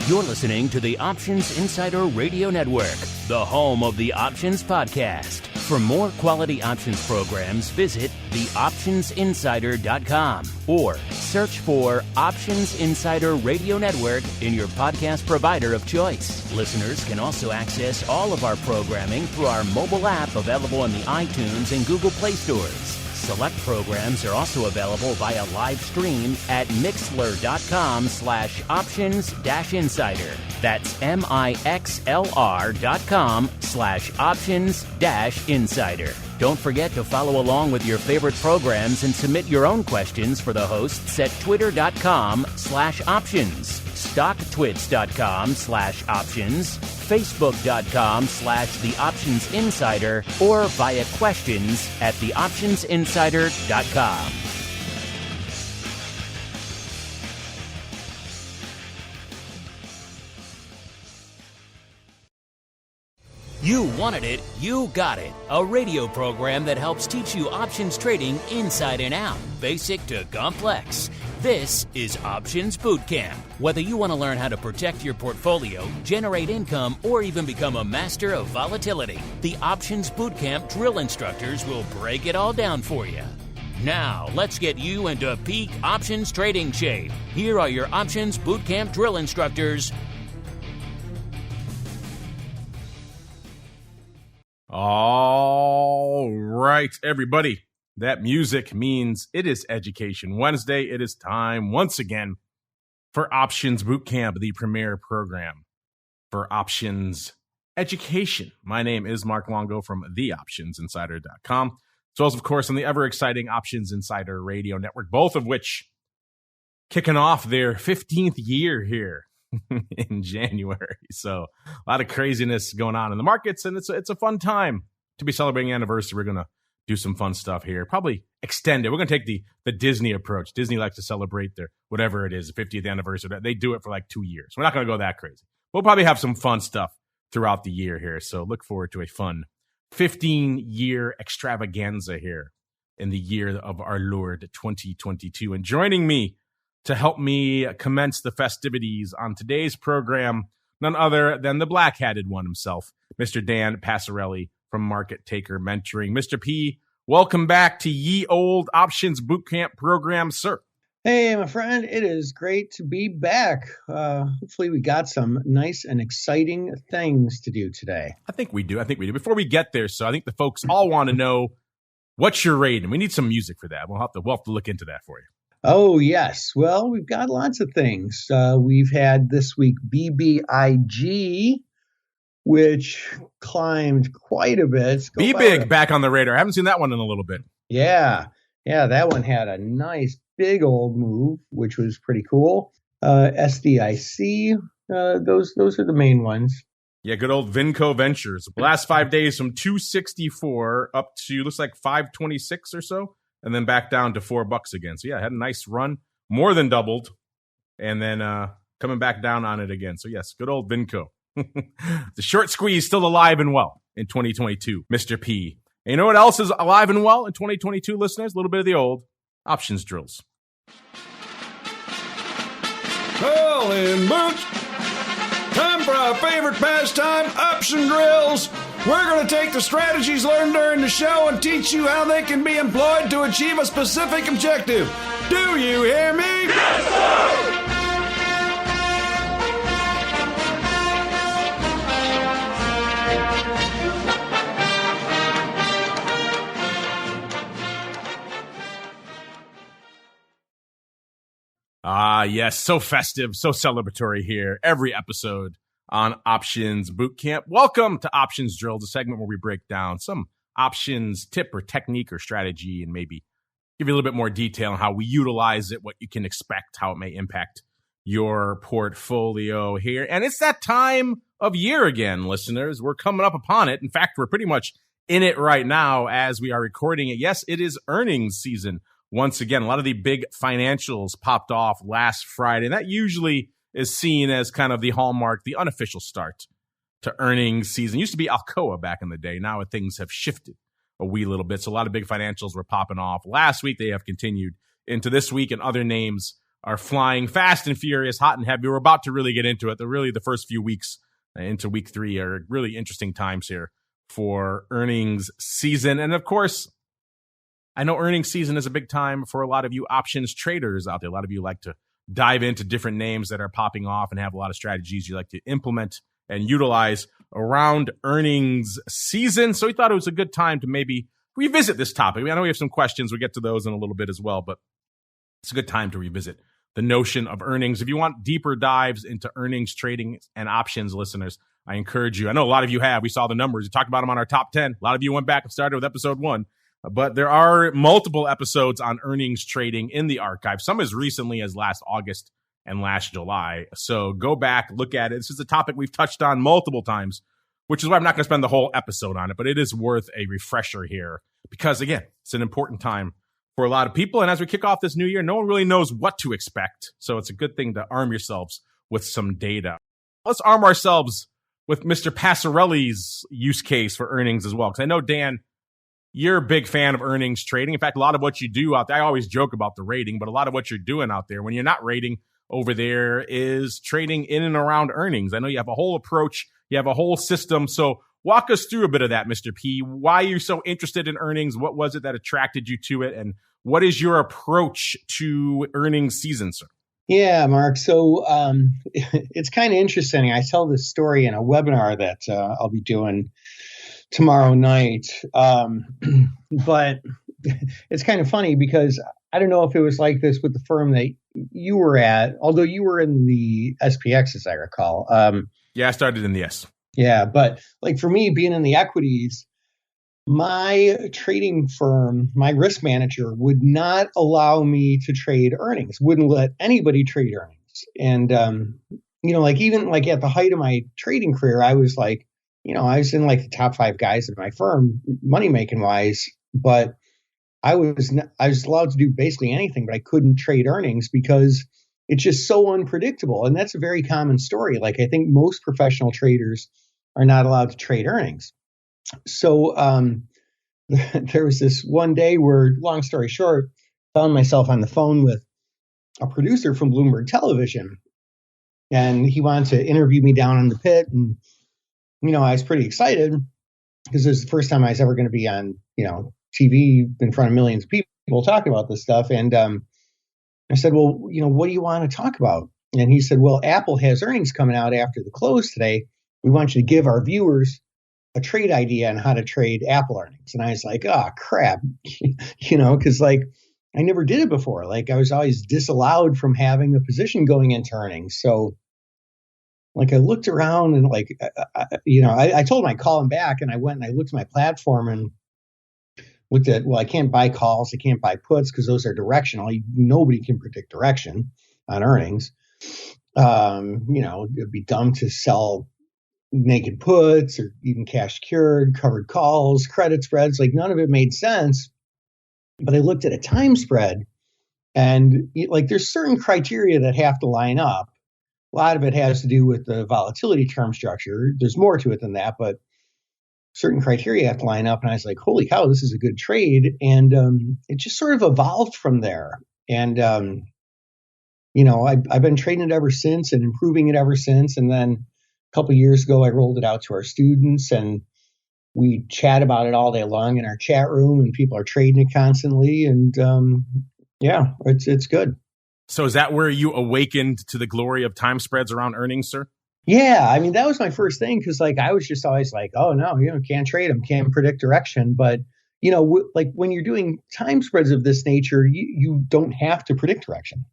You're listening to the Options Insider Radio Network, the home of the Options Podcast. For more quality options programs, visit theoptionsinsider.com or search for Options Insider Radio Network in your podcast provider of choice. Listeners can also access all of our programming through our mobile app available in the iTunes and Google Play stores. Select programs are also available via live stream at mixlr.com/options-insider. That's mixlr.com/options-insider. Don't forget to follow along with your favorite programs and submit your own questions for the hosts at twitter.com/options, stocktwits.com/options, facebook.com/theoptionsinsider, or via questions at theoptionsinsider.com. You wanted it, you got it. A radio program that helps teach you options trading inside and out, basic to complex. This is Options Bootcamp. Whether you want to learn how to protect your portfolio, generate income, or even become a master of volatility, the Options Bootcamp drill instructors will break it all down for you. Now, let's get you into peak options trading shape. Here are your Options Bootcamp drill instructors. All right, everybody. That music means it is Education Wednesday. It is time once again for Options Bootcamp, the premier program for options education. My name is Mark Longo from theoptionsinsider.com, as well as, of course, on the ever-exciting Options Insider Radio Network, both of which kicking off their 15th year here in January. So a lot of craziness going on in the markets, and it's a fun time to be celebrating anniversary. We're going to do some fun stuff here, probably extend it. We're going to take the Disney approach. Disney likes to celebrate their, whatever it is, the 50th anniversary. They do it for like 2 years. We're not going to go that crazy. We'll probably have some fun stuff throughout the year here. So look forward to a fun 15-year extravaganza here in the year of our Lord 2022. And joining me to help me commence the festivities on today's program, none other than the black-hatted one himself, Mr. Dan Passarelli from Market Taker Mentoring. Mr. P, welcome back to Ye Old Options Bootcamp program, sir. Hey, my friend, it is great to be back. Hopefully we got some nice and exciting things to do today. I think we do. Before we get there, so I think the folks all want to know what's your rating. We need some music for that. We'll have to look into that for you. Oh, yes. Well, we've got lots of things. We've had this week BBIG, which climbed quite a bit. Big back on the radar. I haven't seen that one in a little bit. Yeah, that one had a nice big old move, which was pretty cool. SDIC, those are the main ones. Yeah, good old Vinco Ventures. The last 5 days from 264 up to looks like 526 or so, and then back down to $4 again. So yeah, had a nice run, more than doubled, and then coming back down on it again. So yes, good old Vinco. The short squeeze still alive and well in 2022, Mr. P. And you know what else is alive and well in 2022, listeners? A little bit of the old options drills. Well, in boots, time for our favorite pastime, option drills. We're going to take the strategies learned during the show and teach you how they can be employed to achieve a specific objective. Do you hear me? Yes, sir! Yes, so festive, so celebratory here. Every episode on Options Bootcamp. Welcome to Options Drills, a segment where we break down some options tip or technique or strategy and maybe give you a little bit more detail on how we utilize it, what you can expect, how it may impact your portfolio here. And it's that time of year again, listeners. We're coming up upon it. In fact, we're pretty much in it right now as we are recording it. Yes, it is earnings season. Once again, a lot of the big financials popped off last Friday, and that usually is seen as kind of the hallmark, the unofficial start to earnings season. It used to be Alcoa back in the day. Now things have shifted a wee little bit. So a lot of big financials were popping off last week. They have continued into this week, and other names are flying fast and furious, hot and heavy. We're about to really get into it. The first few weeks into week 3 are really interesting times here for earnings season. And of course, I know earnings season is a big time for a lot of you options traders out there. A lot of you like to dive into different names that are popping off and have a lot of strategies you like to implement and utilize around earnings season. So we thought it was a good time to maybe revisit this topic. I know we have some questions. We'll get to those in a little bit as well, but it's a good time to revisit the notion of earnings. If you want deeper dives into earnings trading and options, listeners, I encourage you. I know a lot of you have. We saw the numbers. We talked about them on our top 10. A lot of you went back and started with episode 1. But there are multiple episodes on earnings trading in the archive, some as recently as last August and last July. So go back, look at it. This is a topic we've touched on multiple times, which is why I'm not going to spend the whole episode on it, but it is worth a refresher here because, again, it's an important time for a lot of people. And as we kick off this new year, no one really knows what to expect. So it's a good thing to arm yourselves with some data. Let's arm ourselves with Mr. Passarelli's use case for earnings as well. Because I know, Dan, you're a big fan of earnings trading. In fact, a lot of what you do out there, I always joke about the rating, but a lot of what you're doing out there when you're not rating over there is trading in and around earnings. I know you have a whole approach. You have a whole system. So walk us through a bit of that, Mr. P. Why are you so interested in earnings? What was it that attracted you to it? And what is your approach to earnings season, sir? Yeah, Mark. So it's kind of interesting. I tell this story in a webinar that I'll be doing tomorrow night. But it's kind of funny because I don't know if it was like this with the firm that you were at, although you were in the SPX, as I recall. Yeah, I started in the S. Yeah, but like for me, being in the equities, my trading firm, my risk manager would not allow me to trade earnings, wouldn't let anybody trade earnings. And, like even like at the height of my trading career, I was like, I was in like the top 5 guys at my firm, money making wise, but I was allowed to do basically anything, but I couldn't trade earnings because it's just so unpredictable. And that's a very common story. Like I think most professional traders are not allowed to trade earnings. So there was this one day where, long story short, found myself on the phone with a producer from Bloomberg Television, and he wanted to interview me down in the pit. And I was pretty excited because it was the first time I was ever going to be on, TV in front of millions of people talking about this stuff. And I said, well, what do you want to talk about? And he said, well, Apple has earnings coming out after the close today. We want you to give our viewers a trade idea on how to trade Apple earnings. And I was like, oh, crap, because like I never did it before. Like I was always disallowed from having a position going into earnings. So like I looked around and like, I told him I'd call him back, and I went and I looked at my platform and looked at, well, I can't buy calls. I can't buy puts because those are directional. Nobody can predict direction on earnings. It'd be dumb to sell naked puts or even cash cured, covered calls, credit spreads. Like none of it made sense. But I looked at a time spread, and like there's certain criteria that have to line up. A lot of it has to do with the volatility term structure. There's more to it than that, but certain criteria have to line up. And I was like, holy cow, this is a good trade. And it just sort of evolved from there. And, I've been trading it ever since and improving it ever since. And then a couple of years ago, I rolled it out to our students, and we chat about it all day long in our chat room, and people are trading it constantly. And it's good. So is that where you awakened to the glory of time spreads around earnings, sir? Yeah, I mean, that was my first thing because like I was just always like, oh, no, can't trade them, can't predict direction. But, like when you're doing time spreads of this nature, you don't have to predict direction.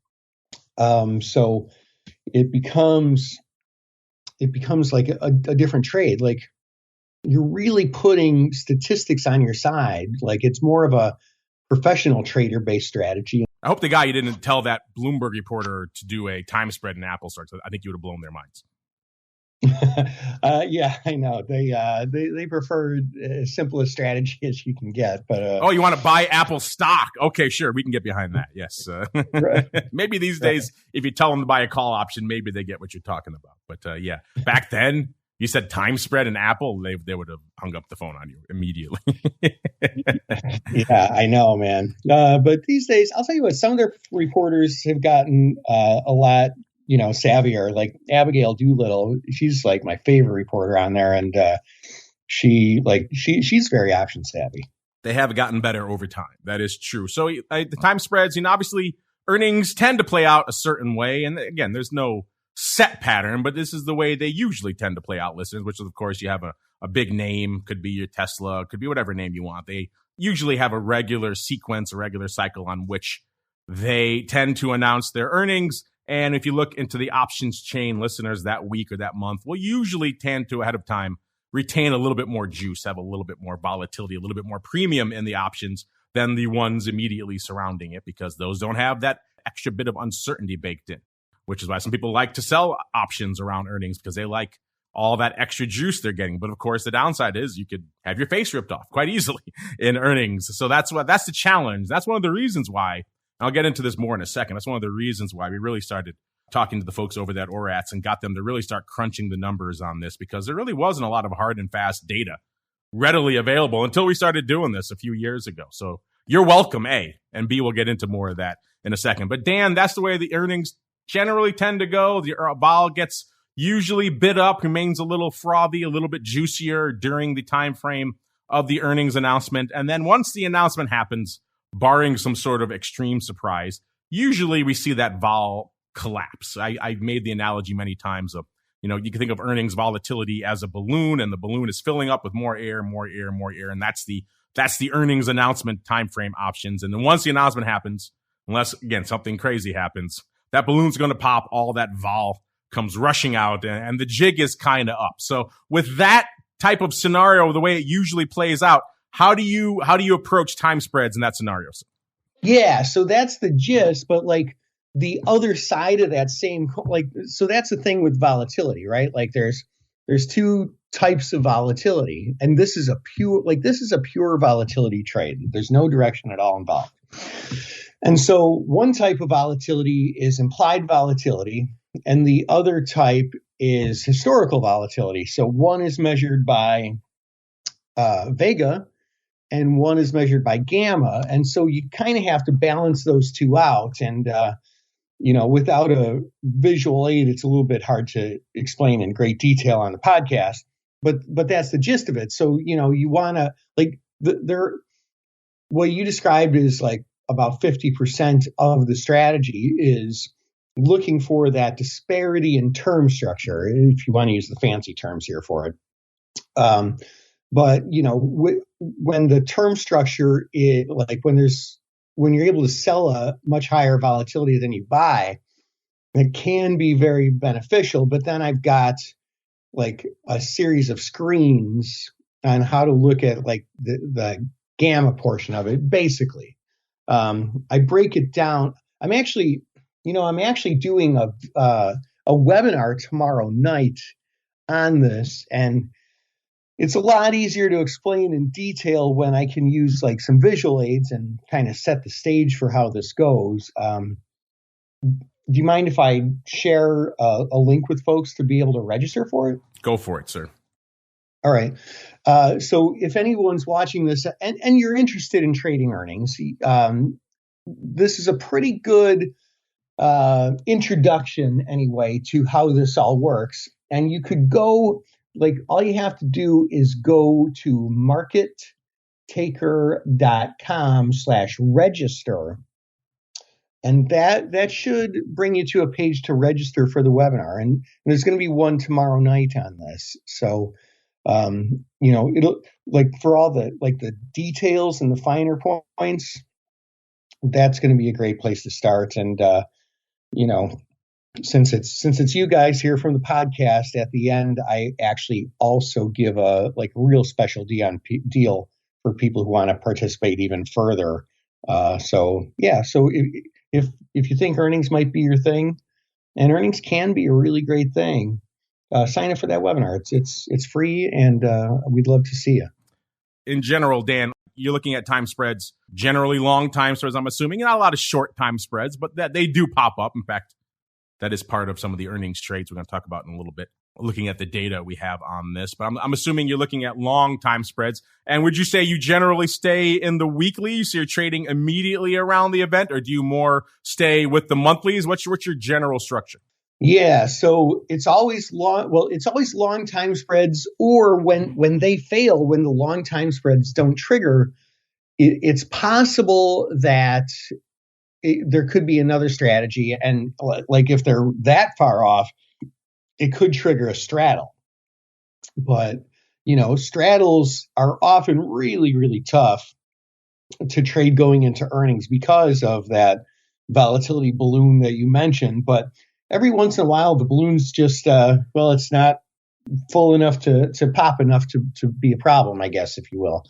So it becomes like a different trade. Like you're really putting statistics on your side. Like it's more of a professional trader based strategy. I hope the guy you didn't tell that Bloomberg reporter to do a time spread in Apple starts. I think you would have blown their minds. Yeah, I know. They prefer as simple a strategy as you can get. But you want to buy Apple stock? Okay, sure, we can get behind that. Yes, right. Maybe these days, if you tell them to buy a call option, maybe they get what you're talking about. But back then, you said time spread and Apple, they would have hung up the phone on you immediately. Yeah, I know, man. But these days, I'll tell you what, some of their reporters have gotten a lot, savvier. Like Abigail Doolittle, she's like my favorite reporter on there, and she's very option savvy. They have gotten better over time. That is true. So the time spreads, obviously earnings tend to play out a certain way. And again, there's no set pattern, but this is the way they usually tend to play out, listeners, which is, of course, you have a big name, could be your Tesla, could be whatever name you want. They usually have a regular sequence, a regular cycle on which they tend to announce their earnings. And if you look into the options chain, listeners, that week or that month will usually tend to, ahead of time, retain a little bit more juice, have a little bit more volatility, a little bit more premium in the options than the ones immediately surrounding it, because those don't have that extra bit of uncertainty baked in, which is why some people like to sell options around earnings, because they like all that extra juice they're getting. But of course, the downside is you could have your face ripped off quite easily in earnings. So that's the challenge. That's one of the reasons why, and I'll get into this more in a second, that's one of the reasons why we really started talking to the folks over at ORATS and got them to really start crunching the numbers on this, because there really wasn't a lot of hard and fast data readily available until we started doing this a few years ago. So you're welcome, A, and B, we'll get into more of that in a second. But Dan, that's the way the earnings generally tend to go. The vol gets usually bid up, remains a little frothy, a little bit juicier during the time frame of the earnings announcement. And then once the announcement happens, barring some sort of extreme surprise, usually we see that vol collapse. I've made the analogy many times of, you can think of earnings volatility as a balloon, and the balloon is filling up with more air, and that's the earnings announcement time frame options. And then once the announcement happens, unless again something crazy happens, that balloon's going to pop, all that vol comes rushing out, and the jig is kind of up. So with that type of scenario, the way it usually plays out, how do you approach time spreads in that scenario? Yeah, so that's the gist, but like the other side of that same, so that's the thing with volatility, right? Like there's two types of volatility, and this is a pure volatility trade. There's no direction at all involved. And so one type of volatility is implied volatility, and the other type is historical volatility. So one is measured by Vega, and one is measured by gamma. And so you kind of have to balance those two out. And without a visual aid, it's a little bit hard to explain in great detail on the podcast, but that's the gist of it. So, you want to what you described is like about 50% of the strategy is looking for that disparity in term structure, if you want to use the fancy terms here for it. But when the term structure is like, when you're able to sell a much higher volatility than you buy, it can be very beneficial. But then I've got like a series of screens on how to look at like the gamma portion of it. Basically, I break it down. I'm actually doing a webinar tomorrow night on this, and it's a lot easier to explain in detail when I can use like some visual aids and kind of set the stage for how this goes. Do you mind if I share a link with folks to be able to register for it? Go for it, sir. All right. So if anyone's watching this and you're interested in trading earnings, this is a pretty good introduction anyway to how this all works. And you could go, like, all you have to do is go to markettaker.com/register. And that should bring you to a page to register for the webinar. And there's going to be one tomorrow night on this. So, it'll, like, for all the details and the finer points, that's going to be a great place to start. And, since it's you guys here from the podcast, at the end, I actually also give a real special deal for people who want to participate even further. So if you think earnings might be your thing, and earnings can be a really great thing, sign up for that webinar. It's free, and we'd love to see you. In general, Dan, you're looking at time spreads, generally long time spreads, I'm assuming, not a lot of short time spreads, but that they do pop up. In fact, that is part of some of the earnings trades we're going to talk about in a little bit. looking at the data we have on this, but I'm assuming you're looking at long time spreads. And would you say you generally stay in the weeklies, so you're trading immediately around the event, or do you more stay with the monthlies? What's your general structure? Yeah, so it's always long. Well, it's always long time spreads, or when they fail, when the long time spreads don't trigger, it's possible that there could be another strategy, and like if they're that far off, it could trigger a straddle. But straddles are often really, really tough to trade going into earnings because of that volatility balloon that you mentioned. But every once in a while, the balloon's just, it's not full enough to pop enough to be a problem, I guess, if you will.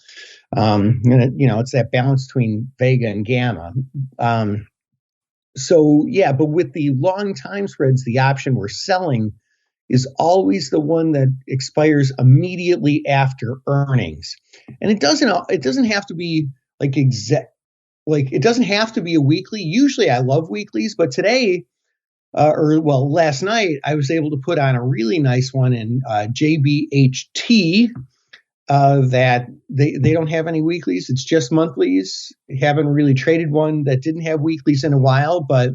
And it's that balance between vega and gamma. But with the long time spreads, the option we're selling is always the one that expires immediately after earnings. And it doesn't have to be it doesn't have to be a weekly. Usually I love weeklies, but today, last night, I was able to put on a really nice one in JBHT that they don't have any weeklies. It's just monthlies. Haven't really traded one that didn't have weeklies in a while, but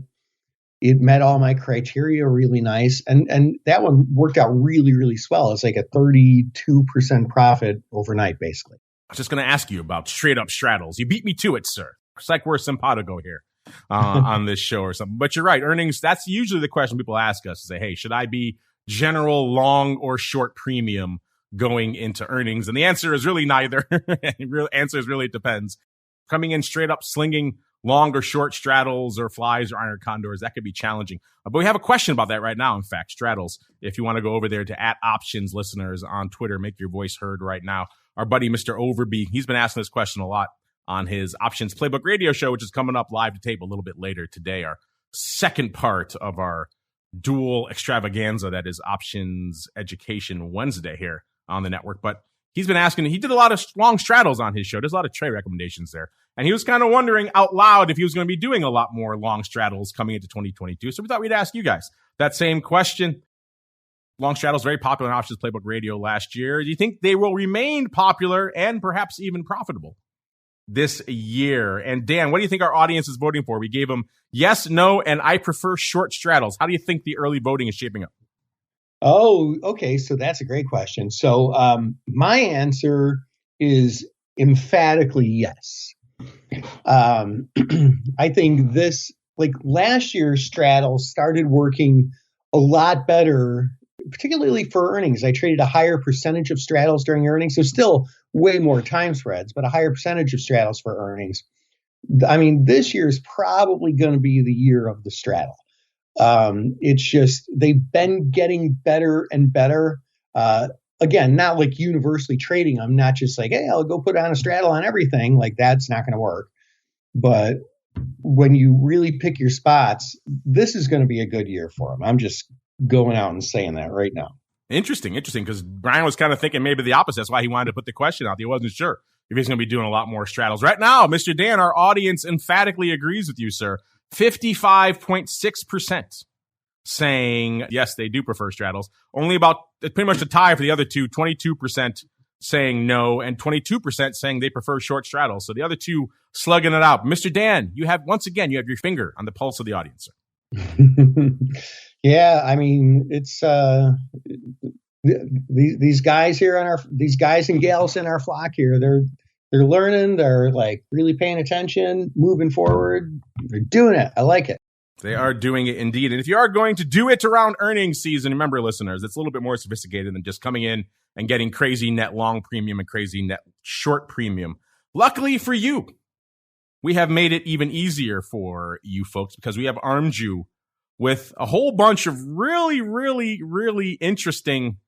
it met all my criteria really nice. And that one worked out really, really swell. It's like a 32% profit overnight, basically. I was just going to ask you about straight up straddles. You beat me to it, sir. It's like we're simpatico here on this show or something. But you're right. Earnings, that's usually the question people ask us. Say, hey, should I be general long or short premium going into earnings? And the answer is really neither. The real answer is really it depends. Coming in straight up slinging long or short straddles or flies or iron condors, that could be challenging. But we have a question about that right now, in fact, straddles. If you want to go over there to @options listeners on Twitter, make your voice heard right now. Our buddy, Mr. Overby, he's been asking this question a lot on his Options Playbook radio show, which is coming up live to tape a little bit later today, our second part of our dual extravaganza that is Options Education Wednesday here on the network. But he's been asking, he did a lot of long straddles on his show. There's a lot of trade recommendations there. And he was kind of wondering out loud if he was going to be doing a lot more long straddles coming into 2022. So we thought we'd ask you guys that same question. Long straddles, very popular in Options Playbook Radio last year. Do you think they will remain popular and perhaps even profitable this year? And Dan, what do you think our audience is voting for? We gave them yes, no, and I prefer short straddles. How do you think the early voting is shaping up? Oh, okay. So that's a great question. So my answer is emphatically yes. I think last year, straddles started working a lot better, particularly for earnings. I traded a higher percentage of straddles during earnings, so still way more time spreads, but a higher percentage of straddles for earnings. I mean, this year is probably going to be the year of the straddle. It's just they've been getting better and better. Again, not like universally trading. I'm not just like, hey, I'll go put on a straddle on everything. Like that's not going to work. But when you really pick your spots, this is going to be a good year for them. I'm just going out and saying that right now. Interesting, because Brian was kind of thinking maybe the opposite. That's why he wanted to put the question out. He wasn't sure if he's going to be doing a lot more straddles. Right now, Mr. Dan, our audience emphatically agrees with you, sir. 55.6% saying, yes, they do prefer straddles. Only about pretty much a tie for the other two, 22% saying no, and 22% saying they prefer short straddles. So the other two slugging it out. Mr. Dan, you have your finger on the pulse of the audience, sir. Yeah, I mean, it's these guys here these guys and gals in our flock here, they're learning, they're like really paying attention, moving forward. They're doing it. I like it. They are doing it indeed. And if you are going to do it around earnings season, remember, listeners, it's a little bit more sophisticated than just coming in and getting crazy net long premium and crazy net short premium. Luckily for you, we have made it even easier for you folks because we have armed you with a whole bunch of really, really, really interesting.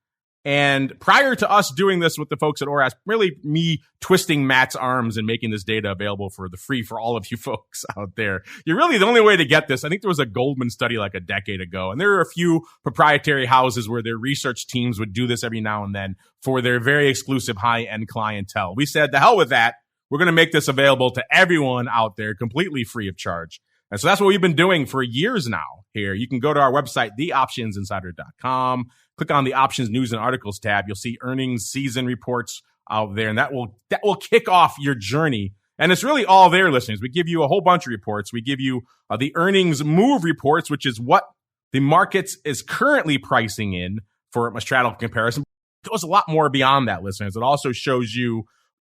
And prior to us doing this with the folks at ORAS, really me twisting Matt's arms and making this data available for all of you folks out there. You're really the only way to get this. I think there was a Goldman study like a decade ago, and there are a few proprietary houses where their research teams would do this every now and then for their very exclusive high-end clientele. We said, the hell with that. We're going to make this available to everyone out there completely free of charge. And so that's what we've been doing for years now here. You can go to our website, theoptionsinsider.com, click on the options, news, and articles tab. You'll see earnings season reports out there, and that will kick off your journey. And it's really all there, listeners. We give you a whole bunch of reports. We give you the earnings move reports, which is what the markets is currently pricing in for a straddle comparison. It goes a lot more beyond that, listeners. It also shows you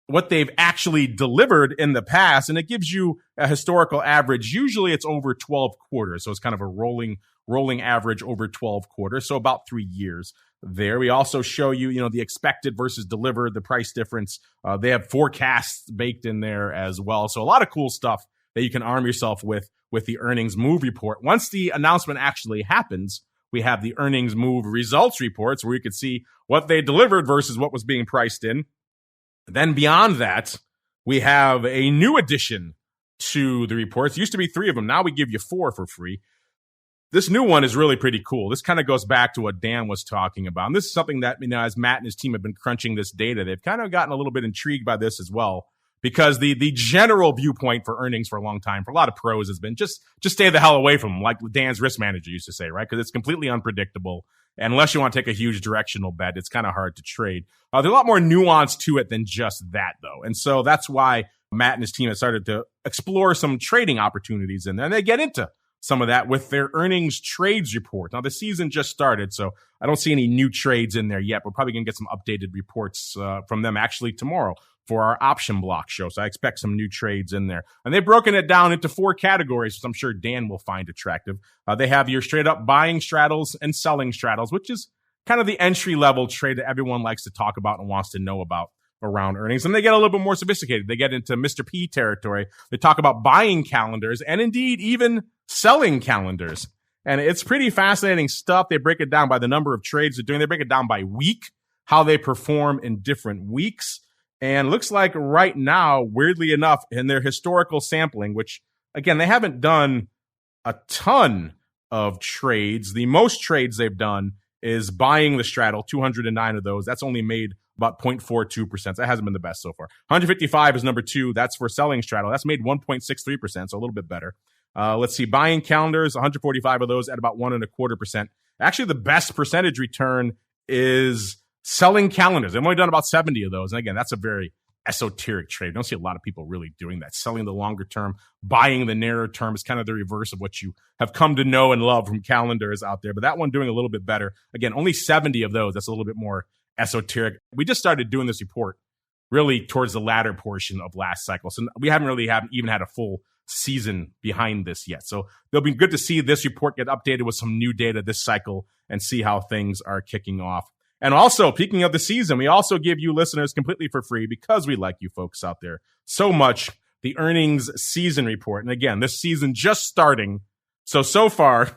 what they've actually delivered in the past, and it gives you a historical average. Usually it's over 12 quarters, so it's kind of a rolling average over 12 quarters, so about 3 years there. We also show you, the expected versus delivered, the price difference. They have forecasts baked in there as well. So a lot of cool stuff that you can arm yourself with the earnings move report. Once the announcement actually happens, we have the earnings move results reports where you can see what they delivered versus what was being priced in. Then beyond that, we have a new addition to the reports. Used to be 3 of them. Now we give you 4 for free. This new one is really pretty cool. This kind of goes back to what Dan was talking about. And this is something that, as Matt and his team have been crunching this data, they've kind of gotten a little bit intrigued by this as well. Because the general viewpoint for earnings for a long time, for a lot of pros, has been just stay the hell away from them, like Dan's risk manager used to say, right? Because it's completely unpredictable. And unless you want to take a huge directional bet, it's kind of hard to trade. There's a lot more nuance to it than just that, though. And so that's why Matt and his team have started to explore some trading opportunities in there. And they get into some of that with their earnings trades report. Now, the season just started, so I don't see any new trades in there yet. We're probably going to get some updated reports from them actually tomorrow for our option block show. So I expect some new trades in there. And they've broken it down into 4 categories, which I'm sure Dan will find attractive. They have your straight up buying straddles and selling straddles, which is kind of the entry level trade that everyone likes to talk about and wants to know about around earnings. And they get a little bit more sophisticated. They get into Mr. P territory. They talk about buying calendars and indeed even selling calendars. And it's pretty fascinating stuff. They break it down by the number of trades they're doing. They break it down by week, how they perform in different weeks. And looks like right now, weirdly enough, in their historical sampling, which, again, they haven't done a ton of trades. The most trades they've done is buying the straddle, 209 of those. That's only made about 0.42%. That hasn't been the best so far. 155 is number 2. That's for selling straddle. That's made 1.63%, so a little bit better. Let's see, buying calendars, 145 of those at about 1.25%. Actually, the best percentage return is selling calendars. They've only done about 70 of those. And again, that's a very esoteric trade. I don't see a lot of people really doing that. Selling the longer term, buying the narrow term is kind of the reverse of what you have come to know and love from calendars out there. But that one doing a little bit better. Again, only 70 of those. That's a little bit more esoteric. We just started doing this report really towards the latter portion of last cycle. So we haven't even had a full season behind this yet. So it'll be good to see this report get updated with some new data this cycle and see how things are kicking off. And also, speaking of the season, we also give you listeners completely for free, because we like you folks out there so much, the earnings season report. And again, this season just starting. So far,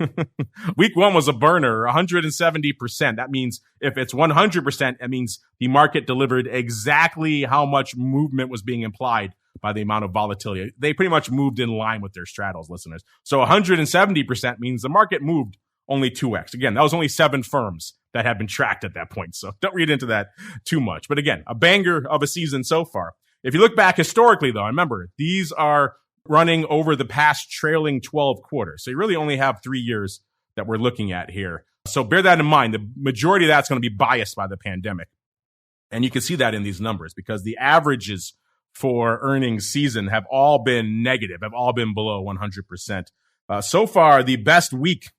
week 1 was a burner, 170%. That means if it's 100%, that means the market delivered exactly how much movement was being implied by the amount of volatility. They pretty much moved in line with their straddles, listeners. So 170% means the market moved only 2x. Again, that was only 7 firms that had been tracked at that point. So don't read into that too much. But again, a banger of a season so far. If you look back historically, though, remember, these are running over the past trailing 12 quarters. So you really only have 3 years that we're looking at here. So bear that in mind. The majority of that's going to be biased by the pandemic. And you can see that in these numbers, because the averages for earnings season have all been negative, have all been below 100%. So far, the best week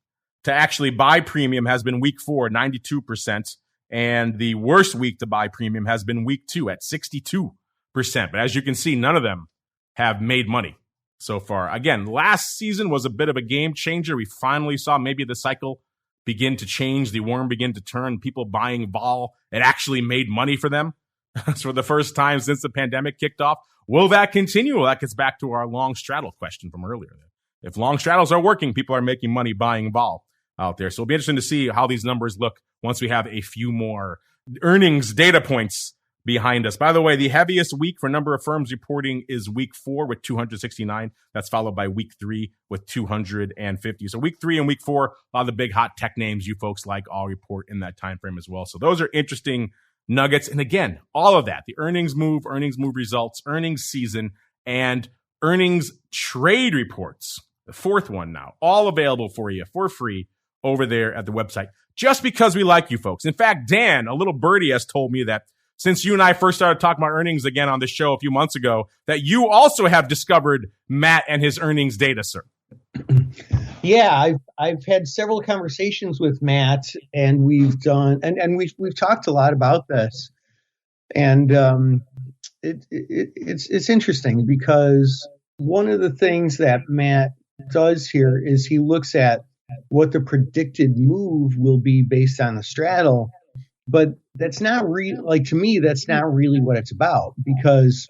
to actually buy premium has been week 4, 92%. And the worst week to buy premium has been week 2 at 62%. But as you can see, none of them have made money so far. Again, last season was a bit of a game changer. We finally saw maybe the cycle begin to change, the worm begin to turn, people buying vol. It actually made money for them for the first time since the pandemic kicked off. Will that continue? Well, that gets back to our long straddle question from earlier. If long straddles are working, people are making money buying vol out there. So it'll be interesting to see how these numbers look once we have a few more earnings data points behind us. By the way, the heaviest week for number of firms reporting is week 4 with 269. That's followed by week 3 with 250. So week 3 and week 4, a lot of the big hot tech names you folks like all report in that time frame as well. So those are interesting nuggets. And again, all of that, the earnings move results, earnings season, and earnings trade reports, the 4th one now, all available for you for free over there at the website, just because we like you folks. In fact, Dan, a little birdie, has told me that since you and I first started talking about earnings again on the show a few months ago, that you also have discovered Matt and his earnings data, sir. Yeah, I've had several conversations with Matt, and we've done and we've talked a lot about this, and it's interesting because one of the things that Matt does here is he looks at what the predicted move will be based on the straddle, but that's not to me, that's not really what it's about, because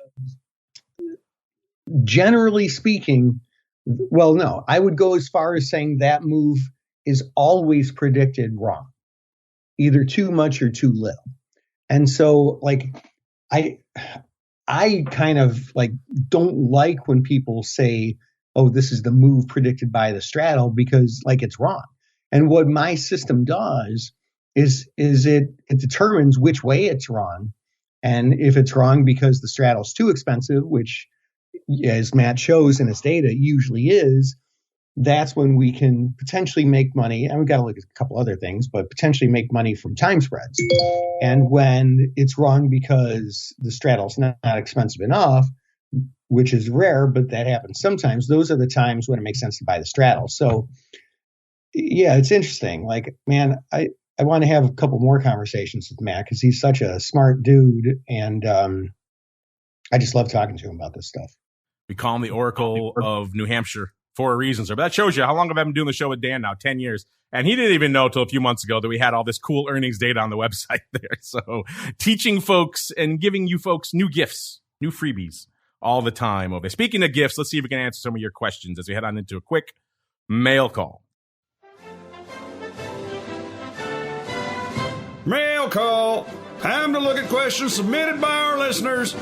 generally speaking, well, no, I would go as far as saying that move is always predicted wrong, either too much or too little. And so I kind of don't like when people say, oh, this is the move predicted by the straddle, because it's wrong. And what my system does is it determines which way it's wrong. And if it's wrong because the straddle's too expensive, which, as Matt shows in his data, usually is, that's when we can potentially make money. And we've got to look at a couple other things, but potentially make money from time spreads. And when it's wrong because the straddle's not expensive enough, which is rare, but that happens sometimes, those are the times when it makes sense to buy the straddle. So yeah, it's interesting. Man, I want to have a couple more conversations with Matt because he's such a smart dude. And I just love talking to him about this stuff. We call him the Oracle of New Hampshire for a reason, sir. But that shows you how long I've been doing the show with Dan now, 10 years. And he didn't even know until a few months ago that we had all this cool earnings data on the website there. So teaching folks and giving you folks new gifts, new freebies all the time over there. Speaking of gifts, let's see if we can answer some of your questions as we head on into a quick mail call. Mail call. Time to look at questions submitted by our listeners.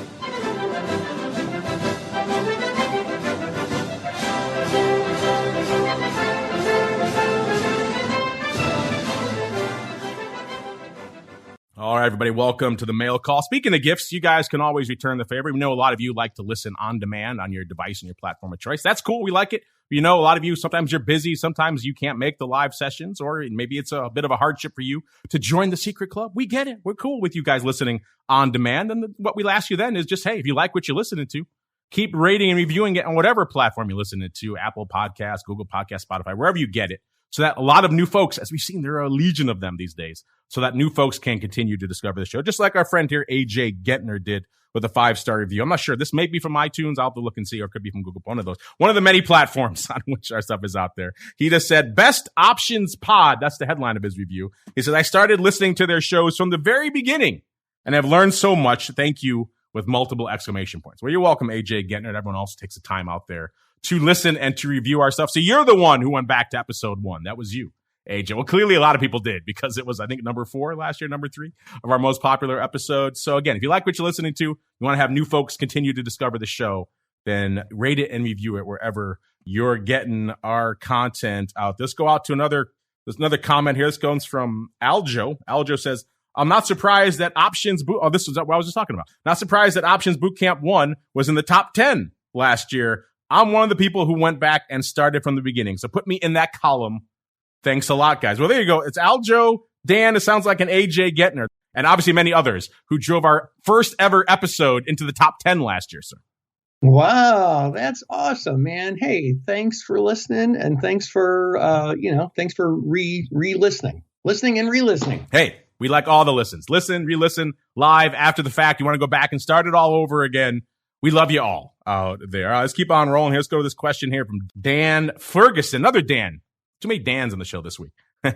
All right, everybody, welcome to the mail call. Speaking of gifts, you guys can always return the favor. We know a lot of you like to listen on demand on your device and your platform of choice. That's cool. We like it. You know, a lot of you, sometimes you're busy. Sometimes you can't make the live sessions, or maybe it's a bit of a hardship for you to join the secret club. We get it. We're cool with you guys listening on demand. And what we'll ask you then is just, hey, if you like what you're listening to, keep rating and reviewing it on whatever platform you're listening to, Apple Podcasts, Google Podcasts, Spotify, wherever you get it. So that a lot of new folks, as we've seen, there are a legion of them these days, so that new folks can continue to discover the show, just like our friend here, AJ Gentner, did with a 5-star review. I'm not sure. This may be from iTunes. I'll have to look and see, or it could be from Google. One of those. One of the many platforms on which our stuff is out there. He just said, best options pod. That's the headline of his review. He says, I started listening to their shows from the very beginning and have learned so much. Thank you, with multiple exclamation points. Well, you're welcome, AJ Gentner, and everyone else takes the time out there to listen and to review our stuff. So you're the one who went back to episode 1. That was you, AJ. Well, clearly a lot of people did, because it was, I think, number 4 last year, number 3 of our most popular episodes. So again, if you like what you're listening to, you want to have new folks continue to discover the show, then rate it and review it wherever you're getting our content out. Let's go out to there's another comment here. This comes from Aljo. Aljo says, I'm not surprised that Options Boot. Oh, this is what I was just talking about. Not surprised that Options Bootcamp 1 was in the top 10 last year. I'm one of the people who went back and started from the beginning. So put me in that column. Thanks a lot, guys. Well, there you go. It's Aljo, Dan. It sounds like an AJ Gentner, and obviously many others who drove our first ever episode into the top 10 last year, sir. Wow, that's awesome, man. Hey, thanks for listening, and thanks for thanks for re-listening. Listening and re-listening. Hey, we like all the listens. Listen, re-listen, live, after the fact. You want to go back and start it all over again. We love you all out there. Let's keep on rolling here. Let's go to this question here from Dan Ferguson. Another Dan. Too many Dans on the show this week.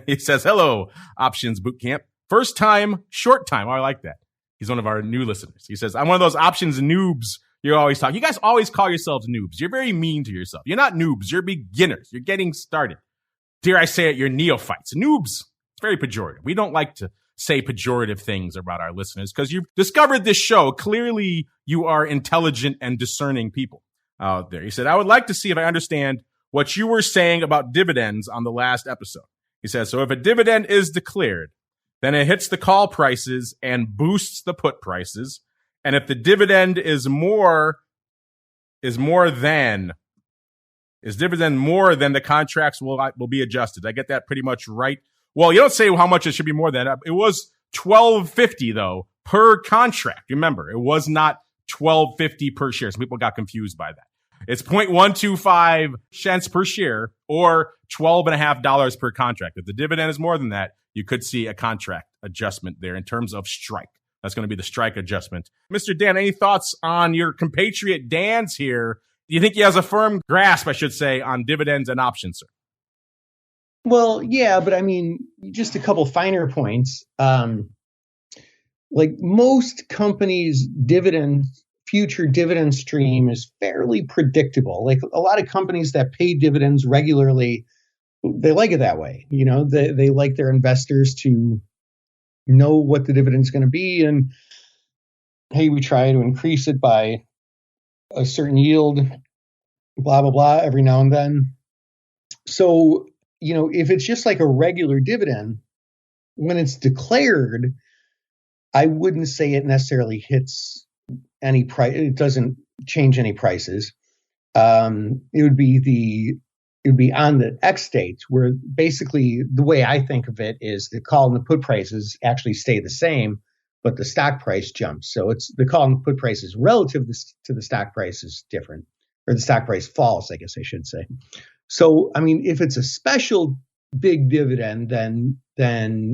He says, hello, Options Bootcamp. First time, short time. Oh, I like that. He's one of our new listeners. He says, I'm one of those options noobs you always talk. You guys always call yourselves noobs. You're very mean to yourself. You're not noobs. You're beginners. You're getting started. Dare I say it, you're neophytes. Noobs. It's very pejorative. We don't like to say pejorative things about our listeners because you've discovered this show. Clearly, you are intelligent and discerning people out there. He said, I would like to see if I understand what you were saying about dividends on the last episode. He says, so if a dividend is declared, then it hits the call prices and boosts the put prices. And if the dividend is dividend more than the contracts will be adjusted. I get that pretty much right. Well, you don't say how much it should be more than that. It was $12.50 though per contract. Remember, it was not $12.50 per share. Some people got confused by that. It's 0.125 cents per share or $12.50 per contract. If the dividend is more than that, you could see a contract adjustment there in terms of strike. That's going to be the strike adjustment. Mr. Dan, any thoughts on your compatriot Dan's here? Do you think he has a firm grasp, I should say, on dividends and options, sir? Well, yeah, but I mean, just a couple finer points. Like most companies' future dividend stream is fairly predictable. Like a lot of companies that pay dividends regularly, they like it that way. You know, they like their investors to know what the dividend's going to be, and hey, we try to increase it by a certain yield, blah blah blah, every now and then. So, you know, if it's just like a regular dividend, when it's declared, I wouldn't say it necessarily hits any price. It doesn't change any prices. It would be on the X dates, where basically the way I think of it is the call and the put prices actually stay the same, but the stock price jumps. So it's the call and the put prices relative to the stock price is different, or the stock price falls, I guess I should say. So, I mean, if it's a special big dividend, then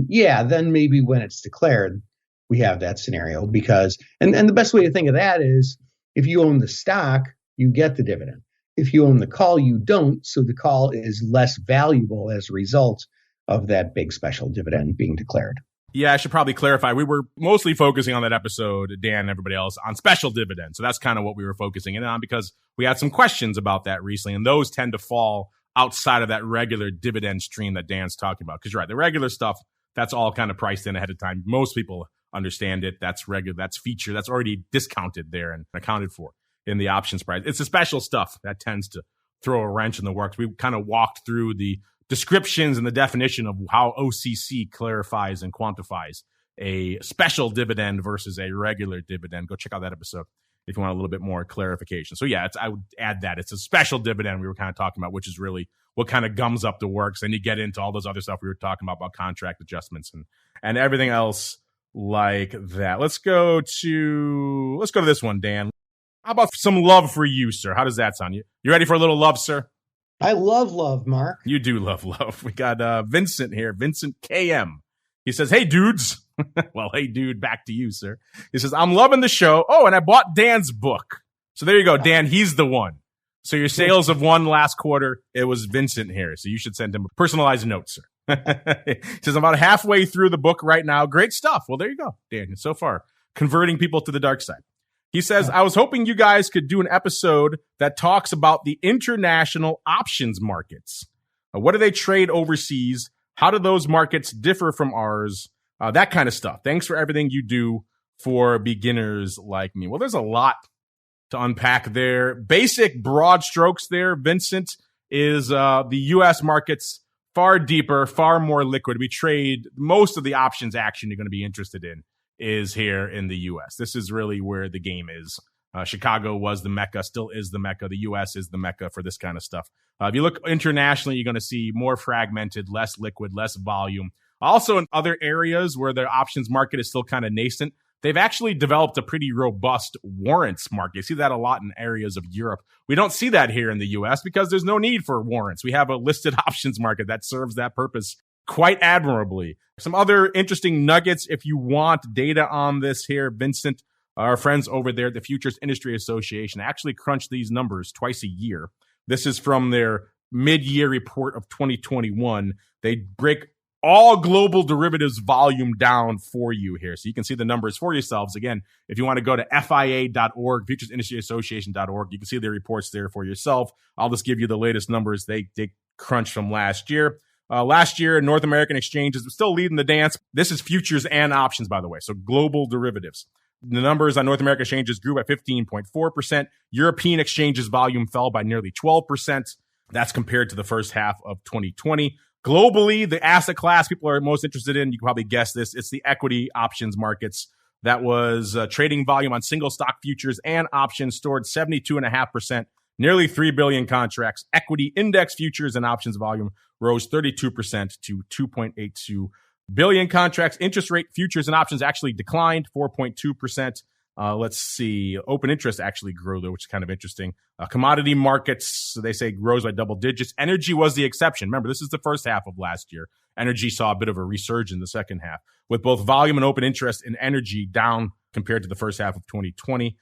maybe when it's declared, we have that scenario, because, and the best way to think of that is if you own the stock, you get the dividend. If you own the call, you don't. So the call is less valuable as a result of that big special dividend being declared. Yeah, I should probably clarify. We were mostly focusing on that episode, Dan and everybody else, on special dividends. So that's kind of what we were focusing in on, because we had some questions about that recently, and those tend to fall outside of that regular dividend stream that Dan's talking about. Because you're right, the regular stuff, that's all kind of priced in ahead of time. Most people understand it. That's regular, that's feature, that's already discounted there and accounted for in the options price. It's the special stuff that tends to throw a wrench in the works. We kind of walked through the descriptions and the definition of how OCC clarifies and quantifies a special dividend versus a regular dividend. Go check out that episode if you want a little bit more clarification. So yeah, I would add that it's a special dividend we were kind of talking about, which is really what kind of gums up the works. And you get into all those other stuff we were talking about contract adjustments and everything else like that. Let's go to this one, Dan. How about some love for you, sir? How does that sound? You ready for a little love, sir? I love, Mark. You do love. We got Vincent here, Vincent KM. He says, hey, dudes. Well, hey, dude, back to you, sir. He says, I'm loving the show. Oh, and I bought Dan's book. So there you go, Dan. He's the one. So your sales of one last quarter, it was Vincent here. So you should send him a personalized note, sir. He says, I'm about halfway through the book right now. Great stuff. Well, there you go, Dan. So far, converting people to the dark side. He says, I was hoping you guys could do an episode that talks about the international options markets. What do they trade overseas? How do those markets differ from ours? That kind of stuff. Thanks for everything you do for beginners like me. Well, there's a lot to unpack there. Basic broad strokes there, Vincent, is the U.S. markets far deeper, far more liquid. We trade most of the options action you're going to be interested in is here in the U.S. This is really where the game is. Chicago was the Mecca, still is the Mecca. The U.S. is the Mecca for this kind of stuff. If you look internationally, you're going to see more fragmented, less liquid, less volume. Also in other areas where the options market is still kind of nascent, they've actually developed a pretty robust warrants market. You see that a lot in areas of Europe. We don't see that here in the U.S. because there's no need for warrants. We have a listed options market that serves that purpose quite admirably. Some other interesting nuggets if you want data on this here. Vincent, our friends over there at the Futures Industry Association, actually crunch these numbers twice a year. This is from their mid-year report of 2021. They break all global derivatives volume down for you here. So you can see the numbers for yourselves. Again, if you want to go to FIA.org, Futures Industry Association.org, you can see the reports there for yourself. I'll just give you the latest numbers they crunched from last year. Last year, North American exchanges were still leading the dance. This is futures and options, by the way. So global derivatives. The numbers on North American exchanges grew by 15.4%. European exchanges volume fell by nearly 12%. That's compared to the first half of 2020. Globally, the asset class people are most interested in, you can probably guess this, it's the equity options markets. That was trading volume on single stock futures and options soared 72.5% nearly 3 billion contracts. Equity index futures and options volume rose 32% to 2.82 billion contracts. Interest rate futures and options actually declined 4.2%. Let's see. Open interest actually grew, though, which is kind of interesting. Commodity markets, they say, rose by double digits. Energy was the exception. Remember, this is the first half of last year. Energy saw a bit of a resurgence in the second half, with both volume and open interest in energy down compared to the first half of 2020.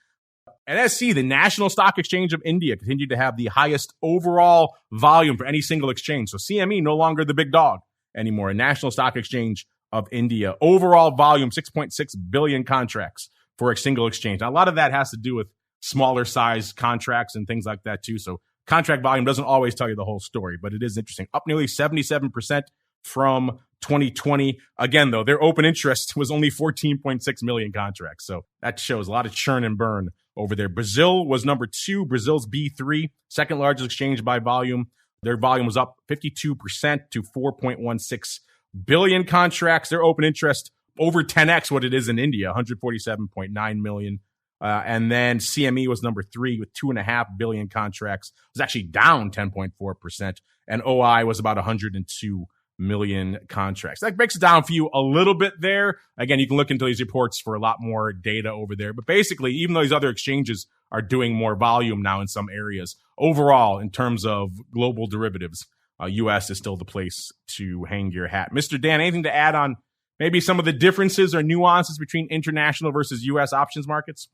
NSE, the National Stock Exchange of India, continued to have the highest overall volume for any single exchange. So CME no longer the big dog anymore. A National Stock Exchange of India. Overall volume, 6.6 billion contracts for a single exchange. Now, a lot of that has to do with smaller size contracts and things like that too. So contract volume doesn't always tell you the whole story, but it is interesting. Up nearly 77% from 2020. Again, though, their open interest was only 14.6 million contracts. So that shows a lot of churn and burn over there. Brazil was number 2. Brazil's B3, second largest exchange by volume. Their volume was up 52% to 4.16 billion contracts. Their open interest over 10x what it is in India, 147.9 million. And then CME was number 3 with 2.5 billion contracts. It was actually down 10.4%. And OI was about 102 million contracts. That breaks it down for you a little bit there. Again, you can look into these reports for a lot more data over there. But basically, even though these other exchanges are doing more volume now in some areas, overall, in terms of global derivatives, U.S. is still the place to hang your hat. Mr. Dan, anything to add on maybe some of the differences or nuances between international versus U.S. options markets?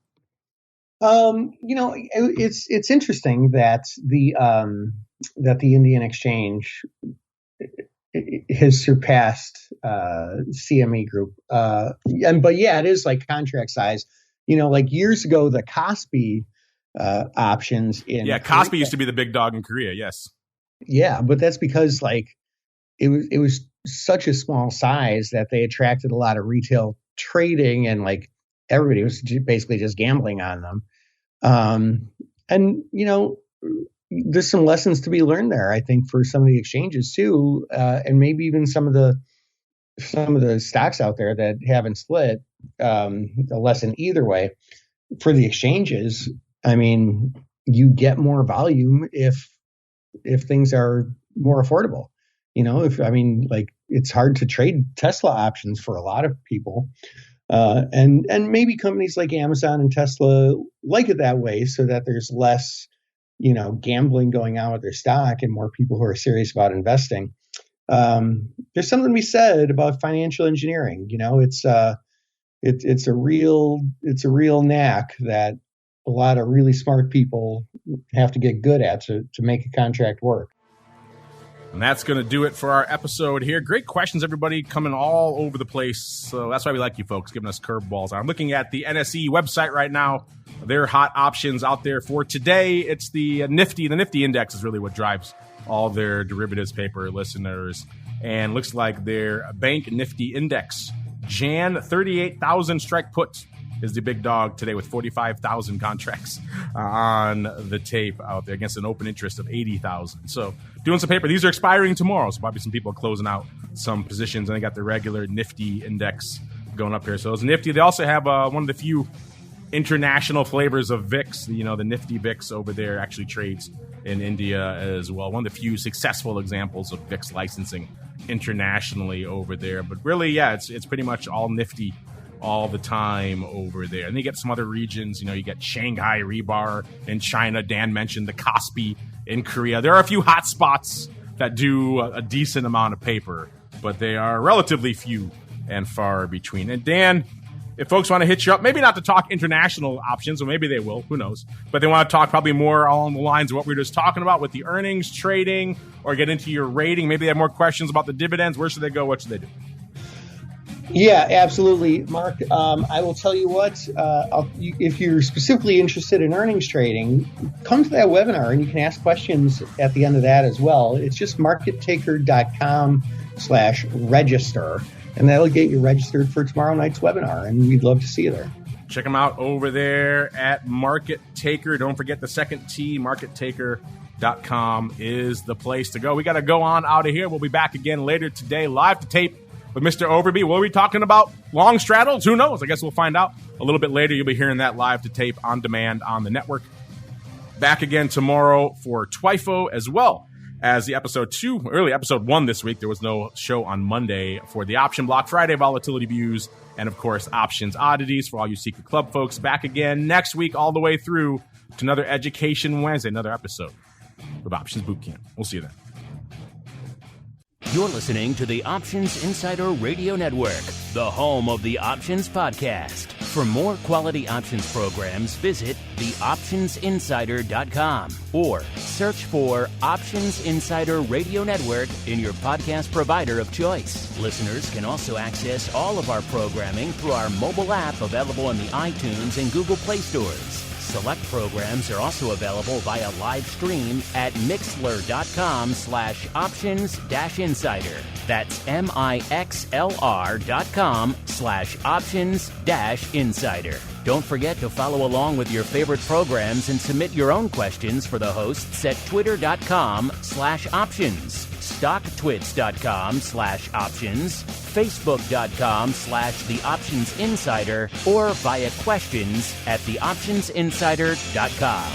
It's interesting that the Indian exchange has surpassed CME Group. But it is like contract size. Like years ago, the Kospi options in Kospi used to be the big dog in Korea. Yes. Yeah, but that's because it was such a small size that they attracted a lot of retail trading, and everybody was basically just gambling on them. There's some lessons to be learned there, I think, for some of the exchanges too, and maybe even some of the stocks out there that haven't split. A lesson either way for the exchanges. I mean, you get more volume if things are more affordable. It's hard to trade Tesla options for a lot of people. And maybe companies like Amazon and Tesla like it that way, so that there's less, gambling going on with their stock and more people who are serious about investing. There's something to be said about financial engineering. It's a real knack that a lot of really smart people have to get good at to make a contract work. And that's going to do it for our episode here. Great questions, everybody, coming all over the place. So that's why we like you folks, giving us curveballs. I'm looking at the NSE website right now. Their hot options out there for today. It's the Nifty. The Nifty index is really what drives all their derivatives paper listeners. And looks like their Bank Nifty index, Jan 38,000 strike put, is the big dog today with 45,000 contracts on the tape out there against an open interest of 80,000. So doing some paper. These are expiring tomorrow, so probably some people are closing out some positions. And they got the regular Nifty index going up here. So it's Nifty. They also have one of the few international flavors of VIX. The Nifty VIX over there actually trades in India as well. One of the few successful examples of VIX licensing internationally over there. But really, it's pretty much all Nifty all the time over there. And you get some other regions, you get Shanghai rebar in China. Dan mentioned the Kospi in Korea. There are a few hot spots that do a decent amount of paper, but they are relatively few and far between. And Dan, if folks want to hit you up, maybe not to talk international options, or maybe they will, who knows, but they want to talk probably more along the lines of what we were just talking about with the earnings, trading, or get into your rating. Maybe they have more questions about the dividends. Where should they go? What should they do? Yeah, absolutely, Mark. I will tell you what, if you're specifically interested in earnings trading, come to that webinar and you can ask questions at the end of that as well. It's just markettaker.com/register, and that'll get you registered for tomorrow night's webinar, and we'd love to see you there. Check them out over there at Market Taker. Don't forget the second T, markettaker.com is the place to go. We got to go on out of here. We'll be back again later today, live to tape with Mr. Overby. What are we talking about? Long straddles? Who knows? I guess we'll find out a little bit later. You'll be hearing that live to tape on demand on the network. Back again tomorrow for TWIFO, as well as the episode 1 this week. There was no show on Monday for the Option Block, Friday volatility views, and of course, options oddities for all you Secret Club folks. Back again next week, all the way through to another Education Wednesday, another episode of Options Bootcamp. We'll see you then. You're listening to the Options Insider Radio Network, the home of the Options Podcast. For more quality options programs, visit theoptionsinsider.com or search for Options Insider Radio Network in your podcast provider of choice. Listeners can also access all of our programming through our mobile app available in the iTunes and Google Play stores. Select programs are also available via live stream at mixlr.com/options-insider. That's mixlr.com/options-insider. Don't forget to follow along with your favorite programs and submit your own questions for the hosts at twitter.com/options, stocktwits.com/options, facebook.com/theoptionsinsider, or via questions at theoptionsinsider.com.